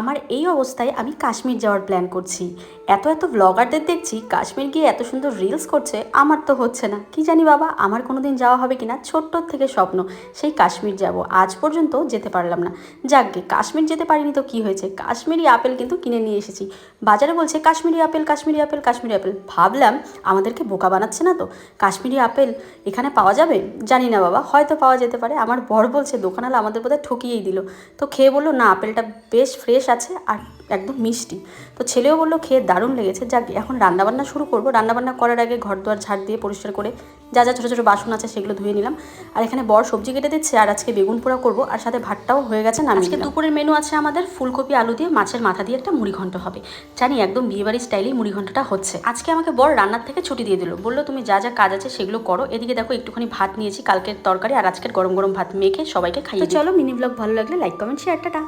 আমার এই অবস্থায় আমি কাশ্মীর যাওয়ার প্ল্যান করছি। এত এত ব্লগারদের দেখছি কাশ্মীর গিয়ে এত সুন্দর রিলস করছে, আমার তো হচ্ছে না। কি জানি বাবা, আমার কোনো দিন যাওয়া হবে কিনা, ছোট্ট থেকে স্বপ্ন সেই কাশ্মীর যাব, আজ পর্যন্ত যেতে পারলাম না। যাকগে, কাশ্মীর যেতে পারিনি তো কি হয়েছে, কাশ্মীরি আপেল কিন্তু কিনে নিয়ে এসেছি। বাজারে বলছে Kashmiri apple, Kashmiri apple, Kashmiri apple. ভাবলাম আমাদেরকে বোকা বানাচ্ছে না তো, কাশ্মীরি আপেল এখানে পাওয়া যাবে? জানি না বাবা, হয়তো পাওয়া যেতে পারে। আমার বর বলছে দোকানওয়ালা আমাদের বোধহয় ঠকিয়েই দিল। তো খেয়ে বললো না, আপেলটা বেশ ফ্রেশ আছে আর একদম মিষ্টি। তো ছেলেও বললো খেয়ে দারুণ লেগেছে। যাক, এখন রান্নাবান্না শুরু করবো। রান্নাবান্না করার আগে ঘর দুয়ার ঝাড় দিয়ে পরিষ্কার করে যা যা ছোটো ছোটো বাসন আছে সেগুলো ধুয়ে নিলাম। আর এখানে বর সবজি কেটে দিচ্ছে, আর আজকে বেগুন পোড়া করবো, আর সাথে ভাতটাও হয়ে গেছে। আজকে দুপুরের মেনু আছে আমাদের ফুলকপি আলু দিয়ে মাছের মাথা দিয়ে একটা মুড়ি ঘন্ট হবে। জানি একদম বিয়েবাড়ির স্টাইলেই মুড়ি ঘন্টটা হচ্ছে। আজকে আমাকে বর রান্নার থেকে ছুটি দিয়ে দিল, বললো তুমি যা যা কাজ আছে সেগুলো করো। এদিকে দেখো একটুখানি ভাত নিয়েছি, কালকের তরকারি আর আজকের গরম গরম ভাত মেখে সবাইকে খাইয়ে। চলো, মিনি ব্লগ ভালো লাগলে লাইক কমেন্ট শেয়ার, টাটা।